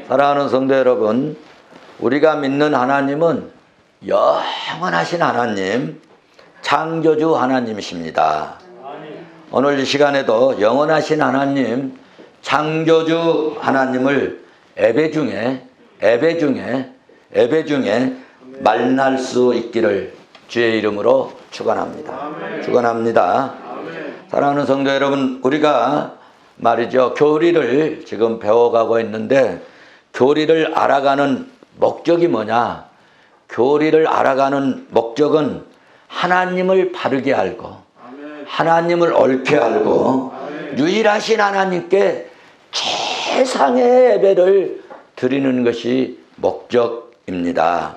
사랑하는 성도 여러분, 우리가 믿는 하나님은 영원하신 하나님, 창조주 하나님이십니다. 오늘 이 시간에도 영원하신 하나님, 창조주 하나님을 예배 중에 만날 수 있기를 주의 이름으로 축원합니다. 축원합니다. 사랑하는 성도 여러분, 우리가 말이죠, 교리를 지금 배워가고 있는데, 교리를 알아가는 목적이 뭐냐? 교리를 알아가는 목적은 하나님을 바르게 알고, 하나님을 옳게 알고, 유일하신 하나님께 최상의 예배를 드리는 것이 목적입니다.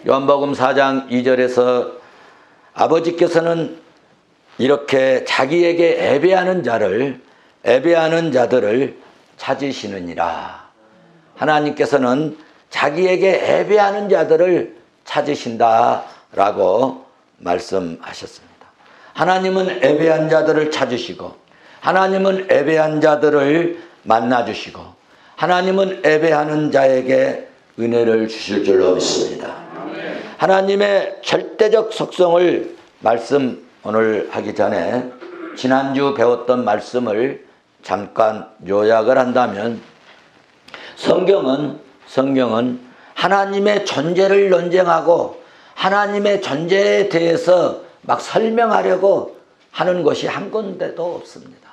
요한복음 4장 2절에서 아버지께서는 이렇게 자기에게 예배하는 자들을 찾으시느니라. 하나님께서는 자기에게 예배하는 자들을 찾으신다라고 말씀하셨습니다. 하나님은 예배한 자들을 찾으시고, 하나님은 예배한 자들을 만나주시고, 하나님은 예배하는 자에게 은혜를 주실 줄로 믿습니다. 하나님의 절대적 속성을 오늘 하기 전에 지난주 배웠던 말씀을 잠깐 요약을 한다면, 성경은 하나님의 존재를 논쟁하고 하나님의 존재에 대해서 막 설명하려고 하는 것이 한 군데도 없습니다.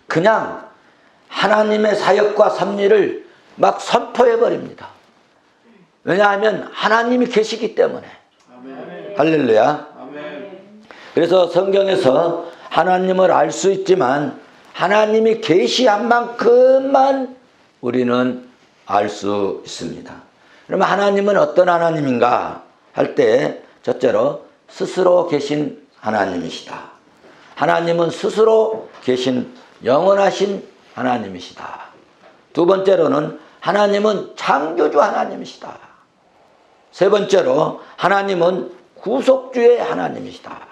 그냥 하나님의 사역과 섭리를 막 선포해 버립니다. 왜냐하면 하나님이 계시기 때문에. 할렐루야. 그래서 성경에서 하나님을 알 수 있지만 하나님이 계시한 만큼만 우리는 알 수 있습니다. 그러면 하나님은 어떤 하나님인가 할 때, 첫째로 스스로 계신 하나님이시다. 하나님은 스스로 계신 영원하신 하나님이시다. 두 번째로는 하나님은 창조주 하나님이시다. 세 번째로 하나님은 구속주의 하나님이시다.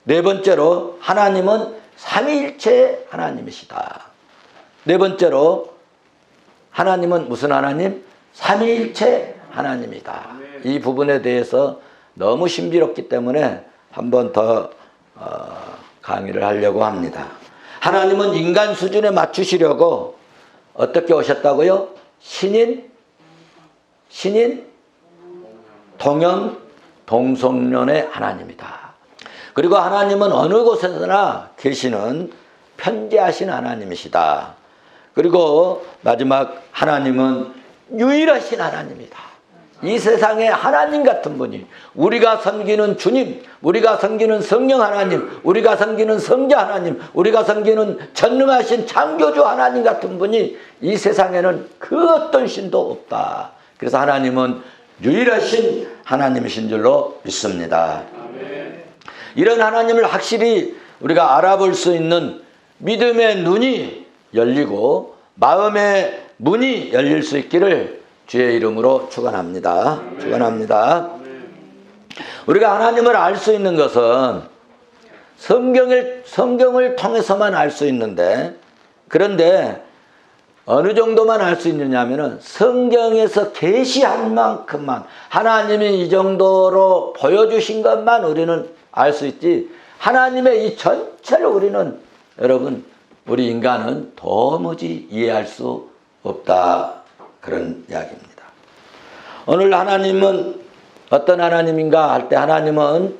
네 번째로 하나님은 삼위일체 하나님이시다. 네 번째로 하나님은 무슨 하나님? 삼위일체 하나님이다. 이 부분에 대해서 너무 신비롭기 때문에 한 번 더 강의를 하려고 합니다. 하나님은 인간 수준에 맞추시려고 어떻게 오셨다고요? 신인 동형 동성연의 하나님이다. 그리고 하나님은 어느 곳에서나 계시는 편재하신 하나님이시다. 그리고 마지막, 하나님은 유일하신 하나님이다. 이 세상에 하나님 같은 분이, 우리가 섬기는 주님, 우리가 섬기는 성령 하나님, 우리가 섬기는 성자 하나님, 우리가 섬기는 전능하신 창조주 하나님 같은 분이 이 세상에는 그 어떤 신도 없다. 그래서 하나님은 유일하신 하나님이신 줄로 믿습니다. 이런 하나님을 확실히 우리가 알아볼 수 있는 믿음의 눈이 열리고 마음의 문이 열릴 수 있기를 주의 이름으로 축원합니다. 축원합니다. 우리가 하나님을 알 수 있는 것은 성경을 통해서만 알 수 있는데, 그런데 어느 정도만 알 수 있느냐면은 성경에서 계시한 만큼만, 하나님이 이 정도로 보여주신 것만 우리는 알 수 있지, 하나님의 이 전체를 우리는, 여러분, 우리 인간은 도무지 이해할 수 없다. 그런 이야기입니다. 오늘 하나님은 어떤 하나님인가 할 때, 하나님은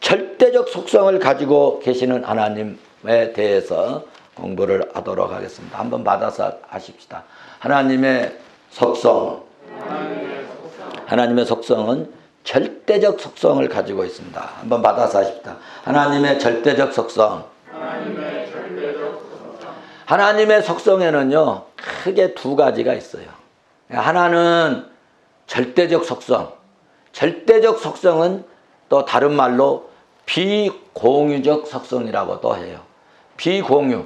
절대적 속성을 가지고 계시는 하나님에 대해서 공부를 하도록 하겠습니다. 한번 받아서 하십시다. 하나님의 속성은 절대적 속성을 가지고 있습니다. 한번 받아서 하십시다. 하나님의 절대적 속성. 하나님의 속성에는요, 크게 두 가지가 있어요. 하나는 절대적 속성. 절대적 속성은 또 다른 말로 비공유적 속성이라고도 해요. 비공유.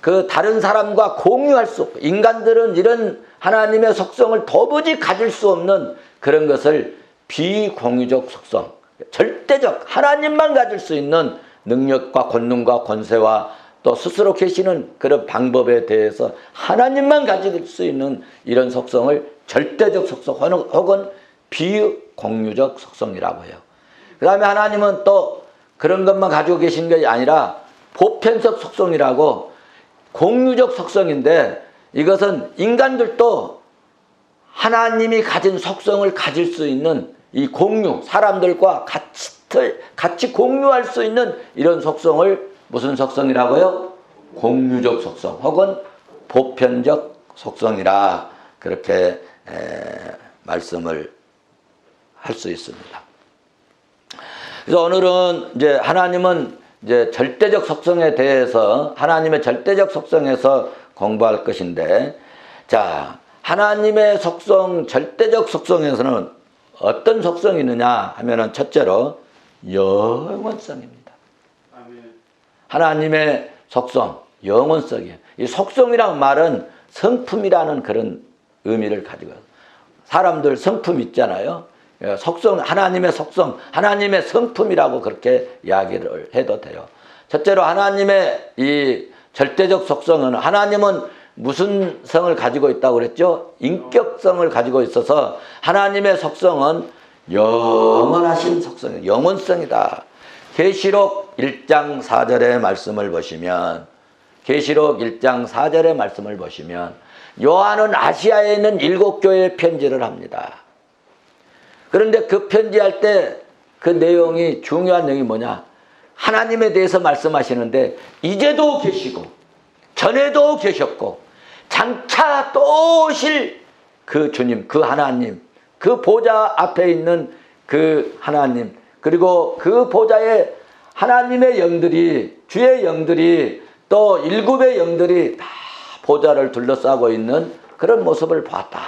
그 다른 사람과 공유할 수 없고, 인간들은 이런 하나님의 속성을 도무지 가질 수 없는 그런 것을 비공유적 속성, 절대적 하나님만 가질 수 있는 능력과 권능과 권세와 또 스스로 계시는 그런 방법에 대해서 하나님만 가질 수 있는 이런 속성을 절대적 속성 혹은 비공유적 속성이라고 해요. 그 다음에 하나님은 또 그런 것만 가지고 계신 게 아니라 보편적 속성이라고 공유적 속성인데, 이것은 인간들도 하나님이 가진 속성을 가질 수 있는 이 공유, 사람들과 같이 공유할 수 있는 이런 속성을 무슨 속성이라고요? 공유적 속성 혹은 보편적 속성이라 그렇게 말씀을 할 수 있습니다. 그래서 오늘은 이제 하나님은 이제 절대적 속성에 대해서, 하나님의 절대적 속성에서 공부할 것인데, 자, 하나님의 속성, 절대적 속성에서는 어떤 속성이 있느냐 하면은 첫째로 영원성입니다. 하나님의 속성, 영원성이에요. 이 속성이란 말은 성품이라는 그런 의미를 가지고, 사람들 성품 있잖아요. 속성, 하나님의 속성, 하나님의 성품이라고 그렇게 이야기를 해도 돼요. 첫째로 하나님의 이 절대적 속성은, 하나님은 무슨 성을 가지고 있다고 그랬죠? 인격성을 가지고 있어서 하나님의 속성은 영원하신 속성이에요. 영원성이다. 계시록 1장 4절의 말씀을 보시면, 계시록 1장 4절의 말씀을 보시면 요한은 아시아에 있는 7교회에 편지를 합니다. 그런데 그 편지할 때 그 내용이, 중요한 내용이 뭐냐? 하나님에 대해서 말씀하시는데 이제도 계시고 전에도 계셨고 장차 또 오실 그 주님, 그 하나님, 그 보좌 앞에 있는 그 하나님, 그리고 그 보좌에 하나님의 영들이, 주의 영들이, 또 일곱의 영들이 다 보좌를 둘러싸고 있는 그런 모습을 봤다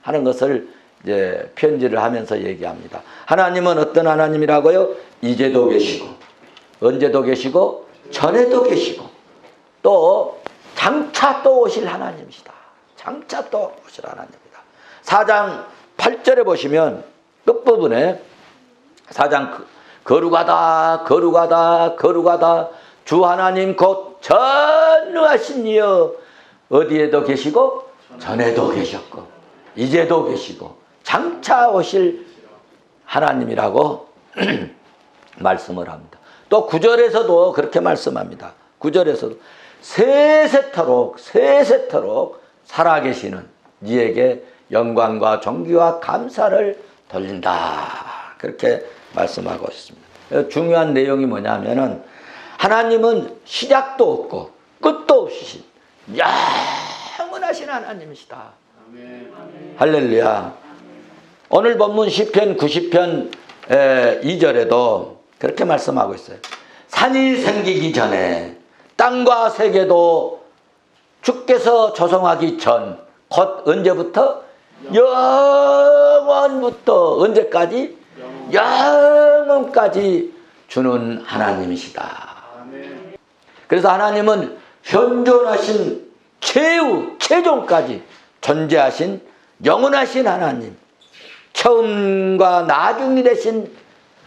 하는 것을 이제 편지를 하면서 얘기합니다. 하나님은 어떤 하나님이라고요? 이제도 계시고, 언제도 계시고, 전에도 계시고, 또 장차 또 오실 하나님이시다. 장차 또 오실 하나님이다. 4장 8절에 보시면 끝부분에 4장 거룩하다 거룩하다 거룩하다 주 하나님 곧 전능하신 이여, 어디에도 계시고 전에도 계셨고 이제도 계시고 장차 오실 하나님이라고 말씀을 합니다. 또 9절에서도 그렇게 말씀합니다. 9절에서도 세세토록 살아계시는 네에게 영광과 존귀와 감사를 돌린다, 그렇게 말씀하고 있습니다. 중요한 내용이 뭐냐면은 하나님은 시작도 없고 끝도 없으신 영원하신 하나님이시다. 아멘. 할렐루야. 오늘 본문 시편 90편 2절에도 그렇게 말씀하고 있어요. 산이 생기기 전에 땅과 세계도 주께서 조성하기 전, 곧 언제부터? 영원부터 언제까지? 영원까지 주는 하나님이시다. 그래서 하나님은 현존하신 최종까지 존재하신 영원하신 하나님, 처음과 나중이 되신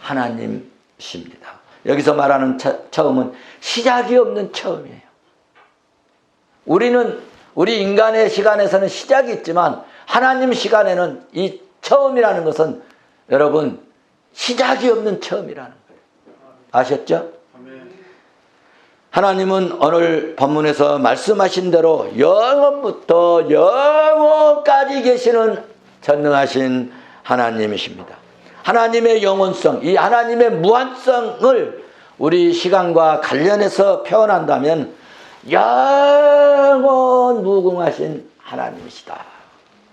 하나님이십니다. 여기서 말하는 처음은 시작이 없는 처음이에요. 우리 인간의 시간에서는 시작이 있지만 하나님 시간에는 이 처음이라는 것은 여러분 시작이 없는 처음이라는 거예요. 아셨죠? 하나님은 오늘 본문에서 말씀하신 대로 영원부터 영원까지 계시는 전능하신 하나님이십니다. 하나님의 영원성, 이 하나님의 무한성을 우리 시간과 관련해서 표현한다면 영원 무궁하신 하나님이시다.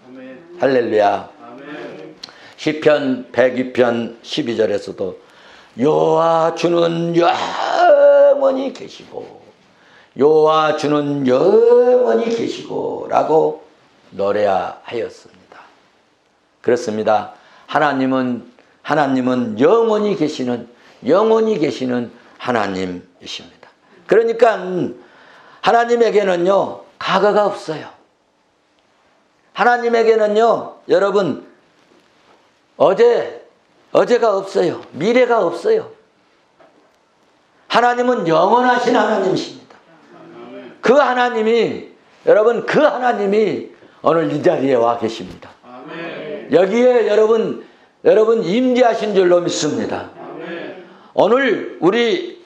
아멘. 할렐루야. 아멘. 시편 102편 12절에서도 여호와 주는 영원히 계시고 여호와 주는 영원히 계시고 라고 노래하였습니다. 그렇습니다. 하나님은 영원히 계시는 하나님이십니다. 그러니까 하나님에게는요 과거가 없어요. 하나님에게는요 여러분 어제가 없어요. 미래가 없어요. 하나님은 영원하신 하나님이십니다. 그 하나님이, 여러분, 그 하나님이 오늘 이 자리에 와 계십니다. 아멘. 여기에 여러분 임재하신 줄로 믿습니다. 아멘. 오늘 우리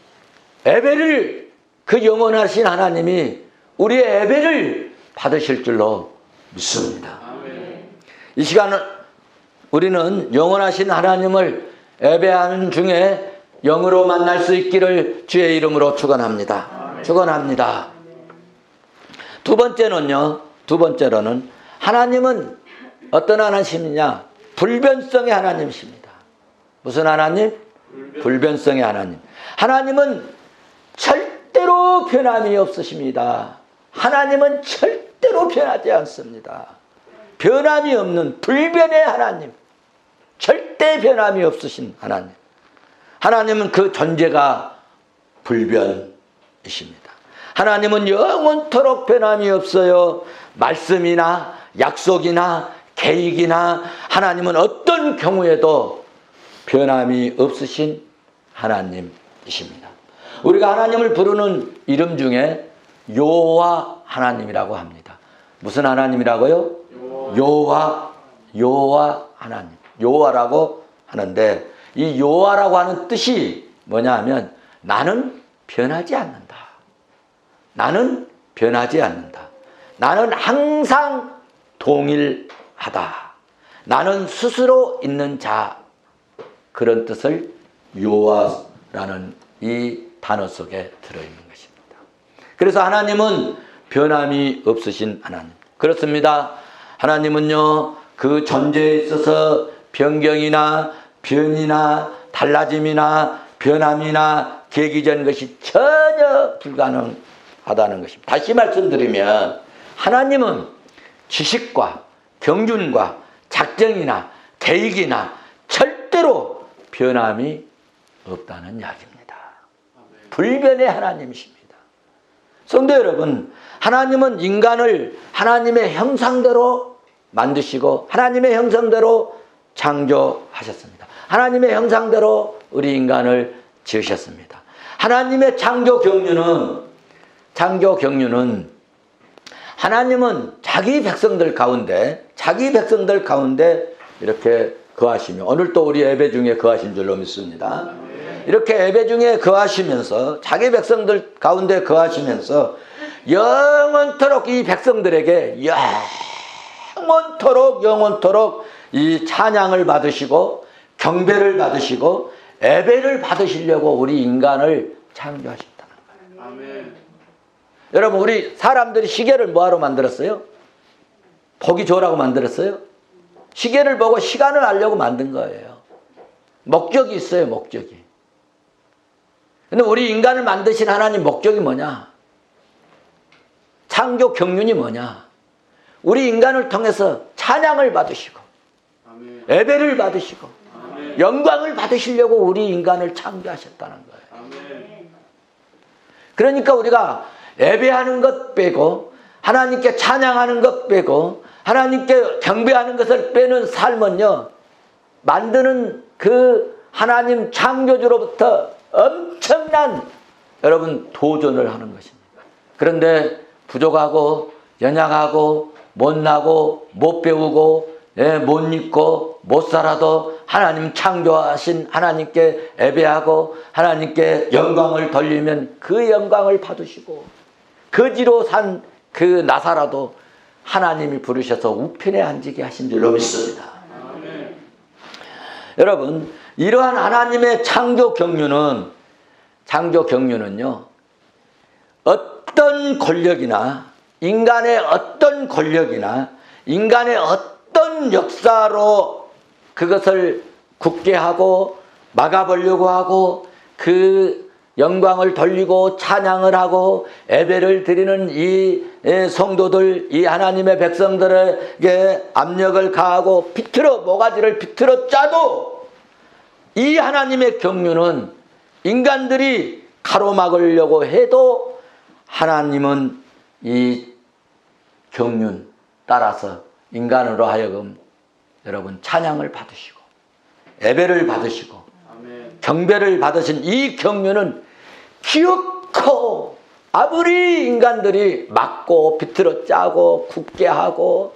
예배를, 그 영원하신 하나님이 우리의 예배를 받으실 줄로 믿습니다. 아멘. 이 시간은 우리는 영원하신 하나님을 예배하는 중에 영으로 만날 수 있기를 주의 이름으로 축원합니다. 축원합니다. 두 번째로는 하나님은 어떤 하나님이냐? 불변성의 하나님이십니다. 무슨 하나님? 불변성의 하나님. 하나님은 절대로 변함이 없으십니다. 하나님은 절대로 변하지 않습니다. 변함이 없는 불변의 하나님, 절대 변함이 없으신 하나님. 하나님은 그 존재가 불변이십니다. 하나님은 영원토록 변함이 없어요. 말씀이나 약속이나 계획이나 하나님은 어떤 경우에도 변함이 없으신 하나님이십니다. 우리가 하나님을 부르는 이름 중에 여호와 하나님이라고 합니다. 무슨 하나님이라고요? 여호와 하나님. 여호와라고 하는데, 이 여호와라고 하는 뜻이 뭐냐 하면 나는 변하지 않는다. 나는 변하지 않는다. 나는 항상 동일하다. 나는 스스로 있는 자. 그런 뜻을 여호와라는 이 단어 속에 들어있는 것입니다. 그래서 하나님은 변함이 없으신 하나님. 그렇습니다. 하나님은요, 그 존재에 있어서 변경이나 변이나 달라짐이나 변함이나 계기된 것이 전혀 불가능하다는 것입니다. 다시 말씀드리면 하나님은 지식과 경륜과 작정이나 계획이나 절대로 변함이 없다는 이야기입니다. 불변의 하나님이십니다. 성도 여러분, 하나님은 인간을 하나님의 형상대로 만드시고 하나님의 형상대로 창조하셨습니다. 하나님의 형상대로 우리 인간을 지으셨습니다. 하나님의 창조 경륜은 하나님은 자기 백성들 가운데 이렇게 거하시며, 오늘 또 우리 예배 중에 거하신 줄로 믿습니다. 이렇게 예배 중에 거하시면서 자기 백성들 가운데 거하시면서 영원토록 이 백성들에게 영원토록 이 찬양을 받으시고 경배를 받으시고 예배를 받으시려고 우리 인간을 창조하셨다는 거예요. 아멘. 여러분, 우리 사람들이 시계를 뭐하러 만들었어요? 보기 좋으라고 만들었어요? 시계를 보고 시간을 알려고 만든 거예요. 목적이 있어요, 목적이. 근데 우리 인간을 만드신 하나님 목적이 뭐냐? 창조 경륜이 뭐냐? 우리 인간을 통해서 찬양을 받으시고 아멘. 예배를 받으시고 아멘. 영광을 받으시려고 우리 인간을 창조하셨다는 거예요. 아멘. 그러니까 우리가 예배하는 것 빼고 하나님께 찬양하는 것 빼고 하나님께 경배하는 것을 빼는 삶은요, 만드는 그 하나님 창조주로부터 엄청난 여러분 도전을 하는 것입니다. 그런데 부족하고 연약하고 못나고 못 배우고 못 입고 못 살아도 하나님 창조하신 하나님께 예배하고 하나님께 영광을 돌리면 그 영광을 받으시고, 거지로 산 그 나사라도 하나님이 부르셔서 우편에 앉게 하신 줄로 믿습니다. 아멘. 여러분, 이러한 하나님의 창조 경륜은요, 어떤 권력이나 인간의 어떤 역사로 그것을 굳게 하고 막아보려고 하고 그 영광을 돌리고 찬양을 하고 예배를 드리는 이 성도들, 이 하나님의 백성들에게 압력을 가하고 모가지를 비틀어 짜도 이 하나님의 경륜은 인간들이 가로막으려고 해도 하나님은 이 경륜 따라서 인간으로 하여금 여러분 찬양을 받으시고 예배를 받으시고 아멘. 경배를 받으신 이 경륜은 기어코 아무리 인간들이 막고 비틀어 짜고 굳게 하고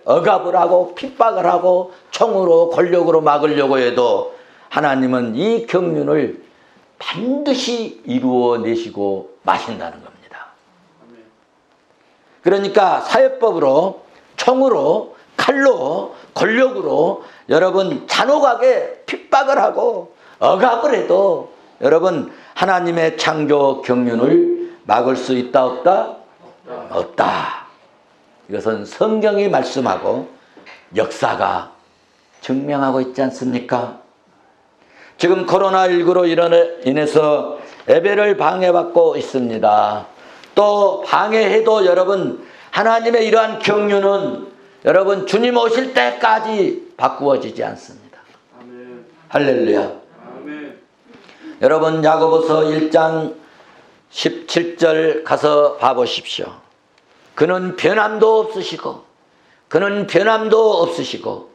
억압을 하고 핍박을 하고 총으로 권력으로 막으려고 해도 하나님은 이 경륜을 반드시 이루어내시고 마신다는 겁니다. 그러니까 사회법으로 총으로 칼로 권력으로 여러분 잔혹하게 핍박을 하고 억압을 해도 여러분 하나님의 창조 경륜을 막을 수 있다 없다? 없다. 이것은 성경이 말씀하고 역사가 증명하고 있지 않습니까? 지금 코로나19로 인해서 예배를 방해받고 있습니다. 또 방해해도 여러분 하나님의 이러한 경륜은 여러분 주님 오실 때까지 바꾸어지지 않습니다. 아멘. 할렐루야. 아멘. 여러분 야고보서 1장 17절 가서 봐보십시오. 그는 변함도 없으시고 그는 변함도 없으시고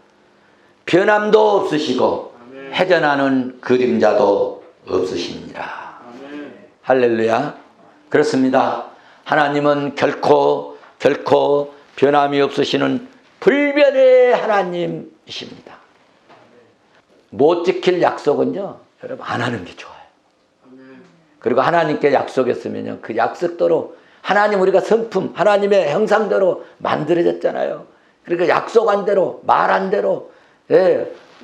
변함도 없으시고 아멘. 해전하는 그림자도 없으십니다. 아멘. 할렐루야. 그렇습니다. 하나님은 결코 변함이 없으시는 불변의 하나님이십니다. 못 지킬 약속은요 여러분 안 하는 게 좋아요. 아멘. 그리고 하나님께 약속했으면요 그 약속대로 하나님 우리가 성품 하나님의 형상대로 만들어졌잖아요. 그러니까 약속한 대로 말한 대로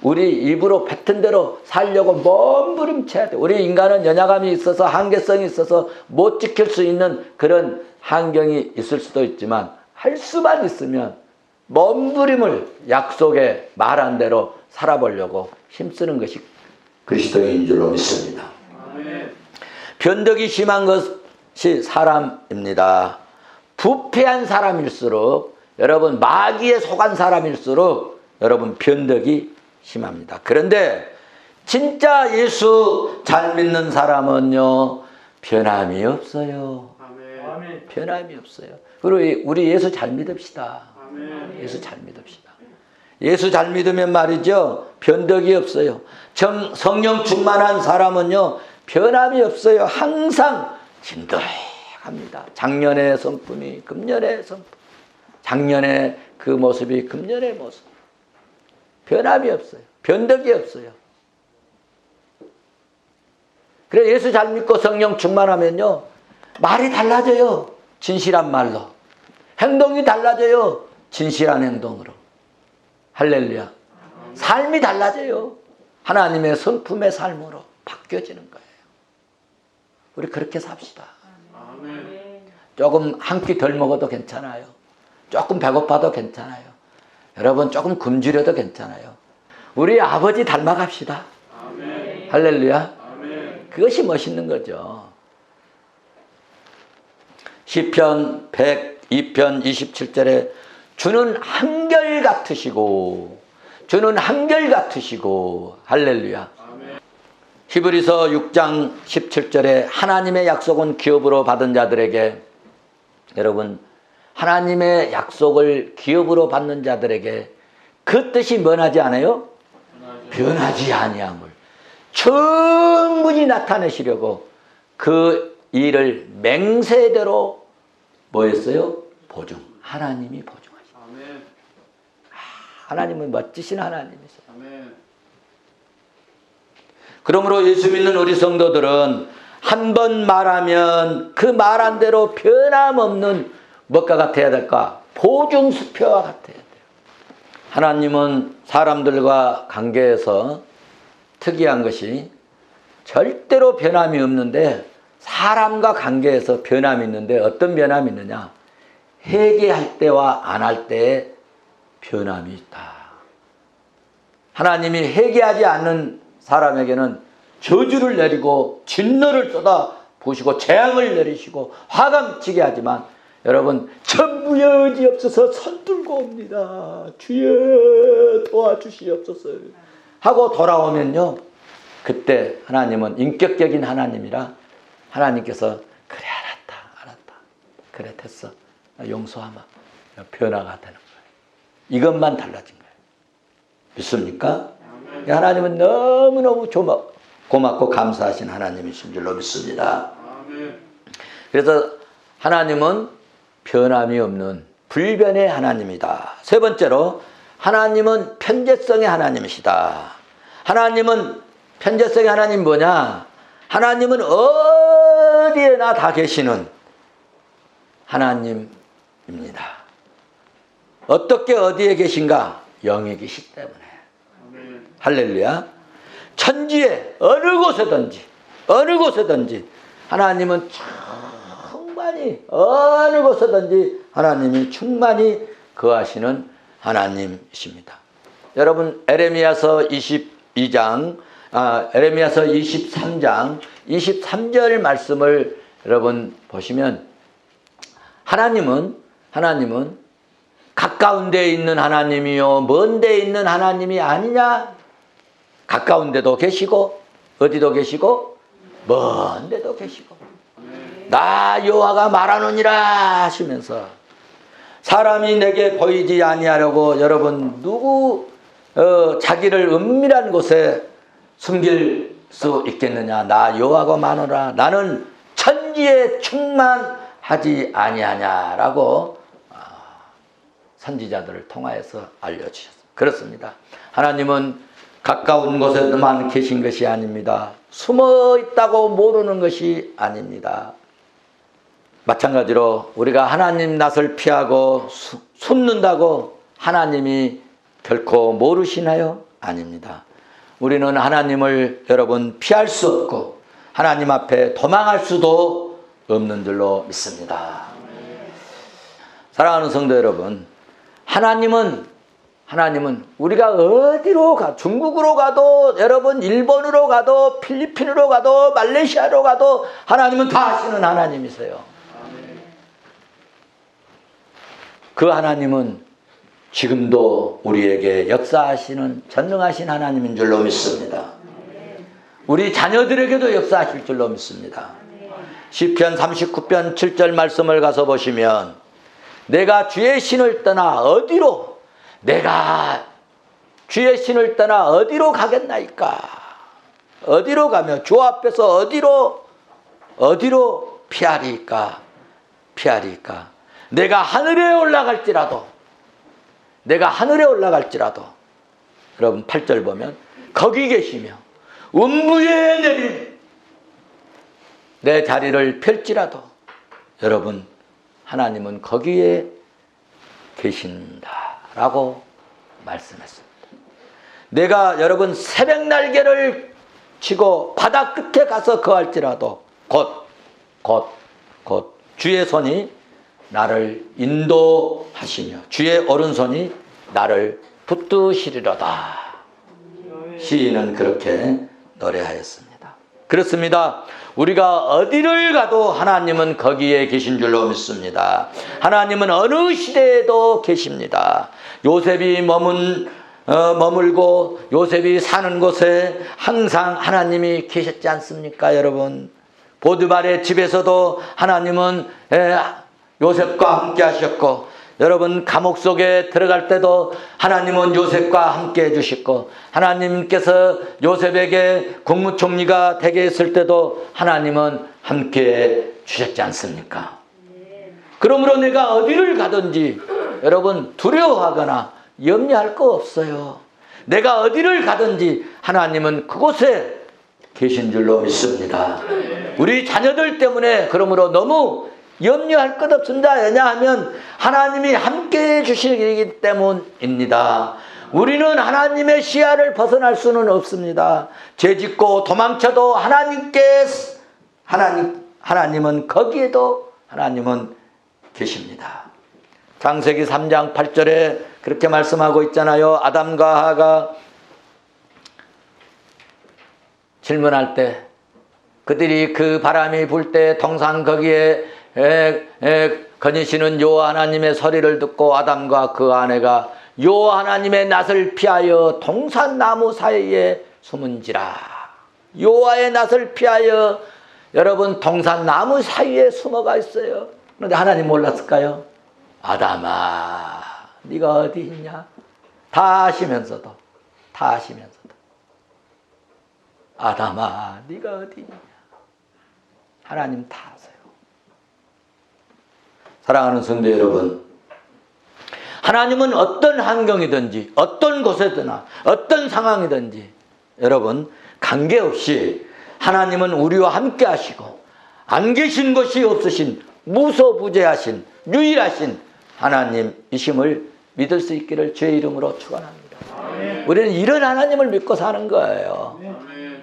우리 입으로 뱉은 대로 살려고 몸부림쳐야 돼. 우리 인간은 연약함이 있어서 한계성이 있어서 못 지킬 수 있는 그런 환경이 있을 수도 있지만 할 수만 있으면 몸부림을 약속에 말한 대로 살아보려고 힘쓰는 것이 그리스도인인 줄로 믿습니다. 아멘. 변덕이 심한 것이 사람입니다. 부패한 사람일수록 여러분 마귀에 속한 사람일수록 여러분 변덕이 심합니다. 그런데 진짜 예수 잘 믿는 사람은요 변함이 없어요. 아멘. 변함이 없어요. 그리고 우리 예수 잘 믿읍시다. 아멘. 예수 잘 믿읍시다. 예수 잘 믿으면 말이죠 변덕이 없어요. 성령 충만한 사람은요 변함이 없어요. 항상 진득합니다. 작년의 성품이 금년의 성품, 작년의 그 모습이 금년의 모습. 변함이 없어요. 변덕이 없어요. 그래 예수 잘 믿고 성령 충만하면요 말이 달라져요. 진실한 말로. 행동이 달라져요. 진실한 행동으로. 할렐루야. 삶이 달라져요. 하나님의 성품의 삶으로 바뀌어지는 거예요. 우리 그렇게 삽시다. 아멘. 조금 한 끼 덜 먹어도 괜찮아요. 조금 배고파도 괜찮아요. 여러분 조금 굶주려도 괜찮아요. 우리 아버지 닮아갑시다. 아멘. 할렐루야. 아멘. 그것이 멋있는 거죠. 시편 102편 27절에 주는 한결같으시고 주는 한결같으시고 할렐루야. 아멘. 히브리서 6장 17절에 하나님의 약속은 기업으로 받은 자들에게 여러분 하나님의 약속을 기업으로 받는 자들에게 그 뜻이 변하지 않아요? 변하지 아니함을 충분히 나타내시려고 그 일을 맹세대로 뭐 했어요? 하나님이 보증하시죠. 아멘. 하나님은 멋지신 하나님이세요. 아멘. 그러므로 예수 믿는 우리 성도들은 한 번 말하면 그 말한 대로 변함없는 뭐가 같아야 될까? 보증수표와 같아야 돼요. 하나님은 사람들과 관계에서 특이한 것이 절대로 변함이 없는데 사람과 관계에서 변함이 있는데 어떤 변함이 있느냐? 회개할 때와 안 할 때의 변함이 있다. 하나님이 회개하지 않는 사람에게는 저주를 내리고 진노를 쏟아 부으시고 재앙을 내리시고 화가 미치게 하지만 여러분 전부의 의지없어서 손들고 옵니다. 주여 도와주시옵소서 하고 돌아오면요 그때 하나님은 인격적인 하나님이라 하나님께서 그래 알았다 그래 됐어 용서하마 변화가 되는 거예요. 이것만 달라진 거예요. 믿습니까? 하나님은 너무너무 고맙고 감사하신 하나님이신 줄로 믿습니다. 아멘. 그래서 하나님은 변함이 없는 불변의 하나님이다. 세 번째로 하나님은 편재성의 하나님이시다. 하나님은 편재성의 하나님 뭐냐? 하나님은 어디에나 다 계시는 하나님입니다. 어떻게 어디에 계신가? 영에 계시기 때문에. 아멘. 할렐루야. 천지에 어느 곳에든지 하나님은 충만히 어느 곳에든지 하나님이 충만히 거하시는 하나님이십니다. 여러분 에레미야서 23장 23절 말씀을 여러분 보시면 하나님은 가까운 데에 있는 하나님이요 먼 데에 있는 하나님이 아니냐? 가까운 데도 계시고 어디도 계시고 먼 데도 계시고 나 여호와가 말하노니라 하시면서 사람이 내게 보이지 아니하려고 여러분 누구 자기를 은밀한 곳에 숨길 수 있겠느냐? 나 여호와가 말하노라 나는 천지에 충만하지 아니하냐라고 선지자들을 통하여서 알려주셨습니다. 그렇습니다. 하나님은 가까운 곳에만 계신 것이 아닙니다. 숨어 있다고 모르는 것이 아닙니다. 마찬가지로 우리가 하나님 낯을 피하고 숨는다고 하나님이 결코 모르시나요? 아닙니다. 우리는 하나님을 여러분 피할 수 없고 하나님 앞에 도망할 수도 없는 줄로 믿습니다. 사랑하는 성도 여러분, 하나님은 우리가 어디로 가 중국으로 가도 여러분 일본으로 가도 필리핀으로 가도 말레이시아로 가도 하나님은 다 아시는 하나님이세요. 그 하나님은 지금도 우리에게 역사하시는 전능하신 하나님인 줄로 믿습니다. 우리 자녀들에게도 역사하실 줄로 믿습니다. 시편 39편 7절 말씀을 가서 보시면 내가 주의 신을 떠나 어디로 가겠나이까? 어디로 가며 주 앞에서 어디로 피하리까? 내가 하늘에 올라갈지라도 여러분 8절 보면 거기 계시며 음부에 내린 내 자리를 펼지라도 여러분 하나님은 거기에 계신다라고 말씀했습니다. 내가 여러분 새벽 날개를 치고 바다 끝에 가서 거할지라도 곧 주의 손이 나를 인도하시며 주의 오른손이 나를 붙드시리로다. 시인은 그렇게 노래하였습니다. 그렇습니다. 우리가 어디를 가도 하나님은 거기에 계신 줄로 믿습니다. 하나님은 어느 시대에도 계십니다. 요셉이 머물고 요셉이 사는 곳에 항상 하나님이 계셨지 않습니까, 여러분? 보드발의 집에서도 하나님은 요셉과 함께 하셨고, 여러분 감옥 속에 들어갈 때도 하나님은 요셉과 함께 해주셨고, 하나님께서 요셉에게 국무총리가 되게 했을 때도 하나님은 함께 주셨지 않습니까? 그러므로 내가 어디를 가든지 여러분 두려워하거나 염려할 거 없어요. 내가 어디를 가든지 하나님은 그곳에 계신 줄로 믿습니다. 우리 자녀들 때문에 그러므로 너무 염려할 것 없습니다. 왜냐하면 하나님이 함께해 주시기 때문입니다. 우리는 하나님의 시야를 벗어날 수는 없습니다. 죄짓고 도망쳐도 하나님은 거기에도 하나님은 계십니다. 창세기 3장 8절에 그렇게 말씀하고 있잖아요. 아담과 하가 질문할 때 그들이 그 바람이 불 때 동산 거기에 거니시는 여호와 하나님의 소리를 듣고 아담과 그 아내가 여호와 하나님의 낯을 피하여 동산나무 사이에 숨은지라. 여호와의 낯을 피하여 여러분 동산나무 사이에 숨어가 있어요. 그런데 하나님 몰랐을까요? 아담아 네가 어디 있냐? 다 아시면서도 아담아 네가 어디 있냐? 하나님 다 아세요. 사랑하는 성도 여러분, 하나님은 어떤 환경이든지 어떤 곳에서나 어떤 상황이든지 여러분 관계없이 하나님은 우리와 함께 하시고 안 계신 것이 없으신 무소부재하신 유일하신 하나님이심을 믿을 수 있기를 주의 이름으로 축원합니다. 우리는 이런 하나님을 믿고 사는 거예요.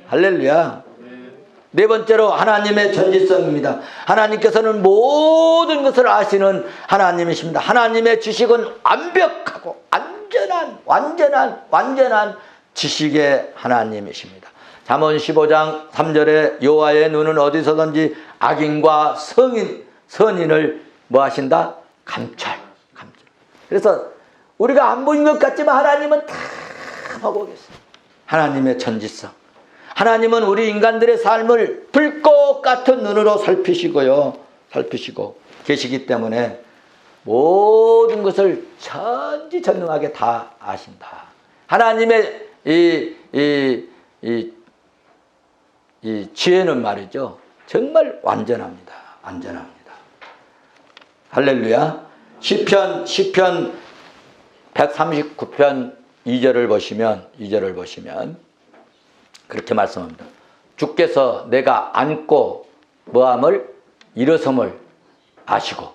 할렐루야. 네 번째로 하나님의 전지성입니다. 하나님께서는 모든 것을 아시는 하나님이십니다. 하나님의 지식은 완벽하고 완전한 지식의 하나님이십니다. 잠언 15장 3절에 여호와의 눈은 어디서든지 악인과 선인을 뭐 하신다? 감찰. 그래서 우리가 안 보인 것 같지만 하나님은 다 보고 계세요. 하나님의 전지성. 하나님은 우리 인간들의 삶을 불꽃 같은 눈으로 살피시고 계시기 때문에 모든 것을 전지전능하게 다 아신다. 하나님의 이 지혜는 말이죠, 정말 완전합니다. 할렐루야. 시편 139편 2절을 보시면 그렇게 말씀합니다. 주께서 내가 앉고 뭐함을 일어섬을 아시고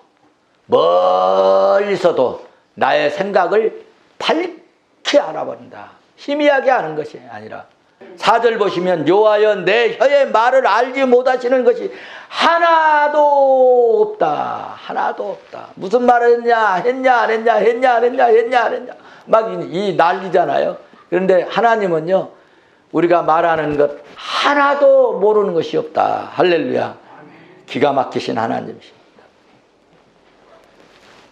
멀리서도 나의 생각을 밝히 알아버린다. 희미하게 아는 것이 아니라 4절 보시면 여호와여 내 혀의 말을 알지 못하시는 것이 하나도 없다. 무슨 말을 했냐 안 했냐 막 이 난리잖아요. 그런데 하나님은요, 우리가 말하는 것 하나도 모르는 것이 없다. 할렐루야. 기가 막히신 하나님이십니다.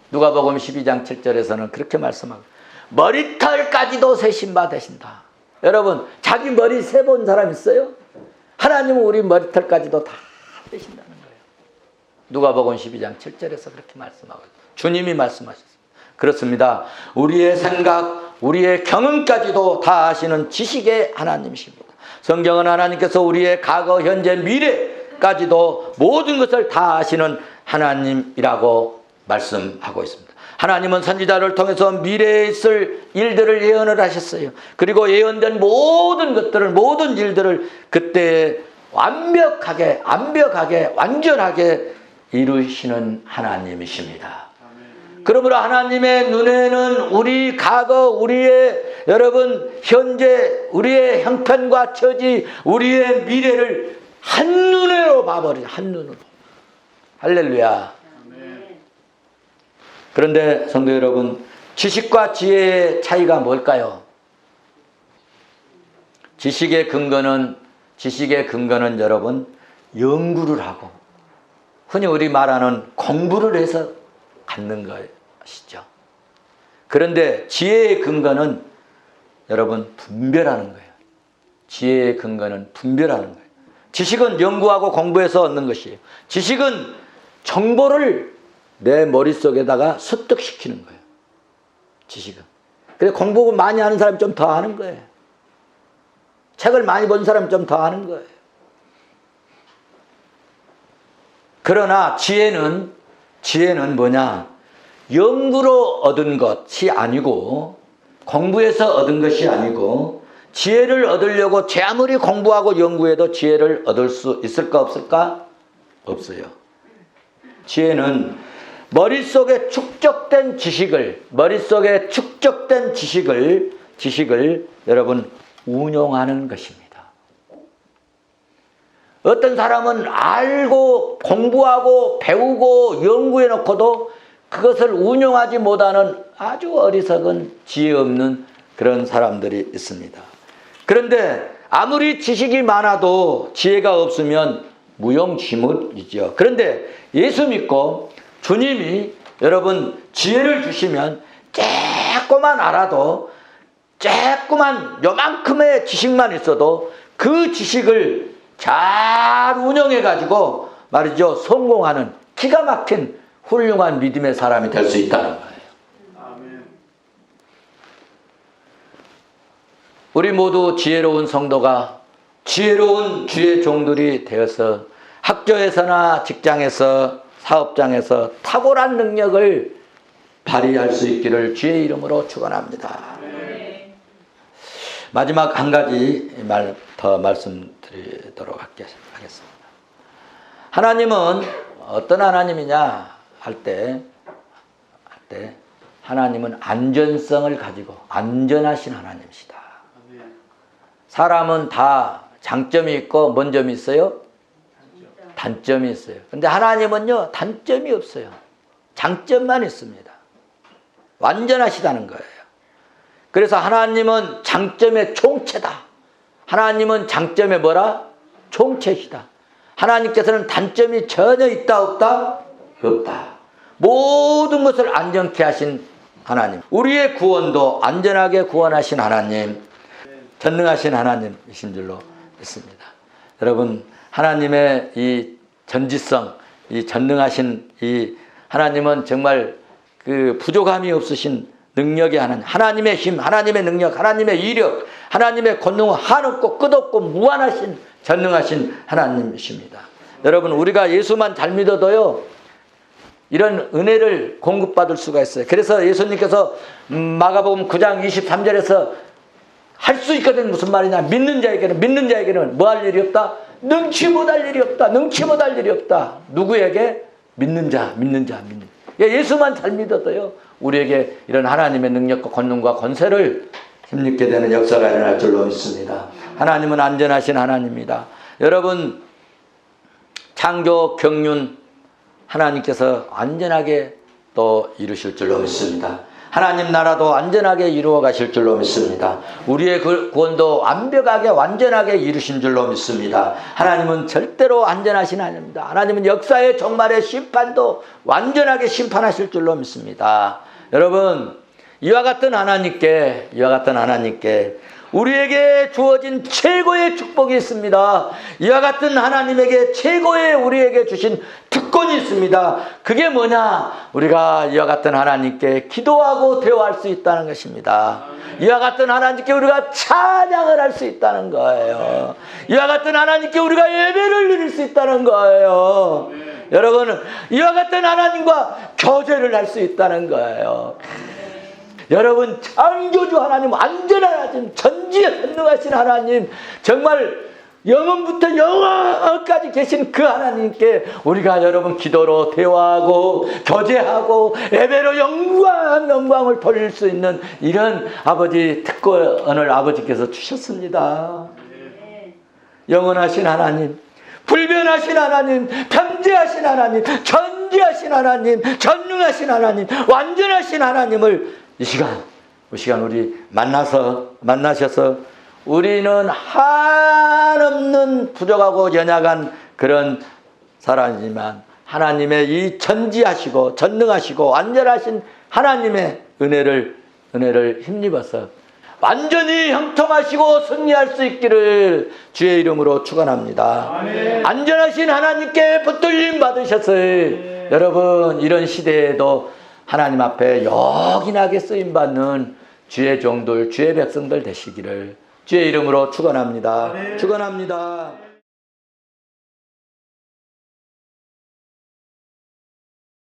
누가복음 12장 7절에서는 그렇게 말씀합니다. 머리털까지도 세신 바 되신다. 여러분, 자기 머리 세본 사람 있어요? 하나님은 우리 머리털까지도 다 세신다는 거예요. 누가복음 12장 7절에서 그렇게 말씀하고 주님이 말씀하셨습니다. 그렇습니다. 우리의 생각, 우리의 경험까지도 다 아시는 지식의 하나님이십니다. 성경은 하나님께서 우리의 과거, 현재, 미래까지도 모든 것을 다 아시는 하나님이라고 말씀하고 있습니다. 하나님은 선지자를 통해서 미래에 있을 일들을 예언을 하셨어요. 그리고 예언된 모든 일들을 그때 완벽하게 완전하게 이루시는 하나님이십니다. 그러므로 하나님의 눈에는 우리 과거, 우리의 여러분 현재, 우리의 형편과 처지, 우리의 미래를 한눈으로 봐버리죠. 한눈으로. 할렐루야. 그런데 성도 여러분, 지식과 지혜의 차이가 뭘까요? 지식의 근거는 여러분 연구를 하고 흔히 우리 말하는 공부를 해서 갖는 것이죠. 그런데 지혜의 근거는 여러분 분별하는 거예요. 지혜의 근거는 분별하는 거예요. 지식은 연구하고 공부해서 얻는 것이에요. 지식은 정보를 내 머릿속에다가 습득시키는 거예요. 지식은. 그래서 공부 많이 하는 사람이 좀 더 하는 거예요. 책을 많이 본 사람이 좀 더 하는 거예요. 그러나 지혜는 뭐냐? 연구로 얻은 것이 아니고 공부해서 얻은 것이 아니고 지혜를 얻으려고 제 아무리 공부하고 연구해도 지혜를 얻을 수 있을까 없을까? 없어요. 지혜는 머릿속에 축적된 지식을 여러분 운용하는 것입니다. 어떤 사람은 알고 공부하고 배우고 연구해 놓고도 그것을 운용하지 못하는 아주 어리석은 지혜 없는 그런 사람들이 있습니다. 그런데 아무리 지식이 많아도 지혜가 없으면 무용지물이죠. 그런데 예수 믿고 주님이 여러분 지혜를 주시면 조금만 알아도 조그만 요만큼의 지식만 있어도 그 지식을 잘 운영해 가지고 말이죠, 성공하는 기가 막힌 훌륭한 믿음의 사람이 될 수 있다는 거예요. 아멘. 우리 모두 지혜로운 성도가 지혜로운 주의 종들이 되어서 학교에서나 직장에서 사업장에서 탁월한 능력을 발휘할 수 있기를 주의 이름으로 축원합니다. 마지막 한 가지 더 말씀드리도록 하겠습니다. 하나님은 어떤 하나님이냐 할 때 하나님은 안전성을 가지고 안전하신 하나님이시다. 사람은 다 장점이 있고 뭔 점이 있어요? 단점이 있어요. 근데 하나님은요 단점이 없어요. 장점만 있습니다. 완전하시다는 거예요. 그래서 하나님은 장점의 총체다. 하나님은 장점의 뭐라? 총체시다. 하나님께서는 단점이 전혀 있다 없다? 없다. 모든 것을 안전케 하신 하나님. 우리의 구원도 안전하게 구원하신 하나님. 전능하신 하나님이신 줄로 믿습니다. 여러분 하나님의 이 전지성, 이 전능하신 이 하나님은 정말 그 부족함이 없으신 능력의 하나님, 하나님의 힘, 하나님의 능력, 하나님의 위력, 하나님의 권능은 한없고 끝없고 무한하신 전능하신 하나님이십니다. 여러분 우리가 예수만 잘 믿어도요 이런 은혜를 공급받을 수가 있어요. 그래서 예수님께서 마가복음 9장 23절에서 할 수 있거든. 무슨 말이냐? 믿는 자에게는 뭐 할 일이 없다? 능치 못할 일이 없다. 능치 못할 일이 없다. 누구에게? 믿는 자. 예수만 잘 믿어도요 우리에게 이런 하나님의 능력과 권능과 권세를 힘입게 되는 역사가 일어날 줄로 믿습니다. 하나님은 안전하신 하나님입니다. 여러분 창조 경륜 하나님께서 안전하게 또 이루실 줄로 믿습니다. 하나님 나라도 안전하게 이루어 가실 줄로 믿습니다. 우리의 구원도 완벽하게 완전하게 이루신 줄로 믿습니다. 하나님은 절대로 안전하신 하나님입니다. 하나님은 역사의 종말의 심판도 완전하게 심판하실 줄로 믿습니다. 여러분 이와 같은 하나님께 우리에게 주어진 최고의 축복이 있습니다. 이와 같은 하나님에게 최고의 우리에게 주신 특권이 있습니다. 그게 뭐냐? 우리가 이와 같은 하나님께 기도하고 대화할 수 있다는 것입니다. 이와 같은 하나님께 우리가 찬양을 할 수 있다는 거예요. 이와 같은 하나님께 우리가 예배를 드릴 수 있다는 거예요. 여러분 이와 같은 하나님과 교제를 할 수 있다는 거예요. 여러분 창조주 하나님, 안전한 하나님, 전지에 전능하신 하나님, 정말 영원부터 영원까지 계신 그 하나님께 우리가 여러분 기도로 대화하고 교제하고 예배로 영광을 돌릴 수 있는 이런 아버지 특권을 아버지께서 주셨습니다. 영원하신 하나님, 불변하신 하나님, 편재하신 하나님, 전지하신 하나님, 전능하신 하나님, 완전하신 하나님을 이 시간 우리 만나셔서 우리는 한없는 부족하고 연약한 그런 사람이지만 하나님의 이 전지하시고 전능하시고 완전하신 하나님의 은혜를 힘입어서 완전히 형통하시고 승리할 수 있기를 주의 이름으로 축원합니다. 아멘. 안전하신 하나님께 붙들림 받으셨어요. 여러분 이런 시대에도 하나님 앞에 요긴하게 쓰임받는 주의 종들, 주의 백성들 되시기를 주의 이름으로 축원합니다. 축원합니다.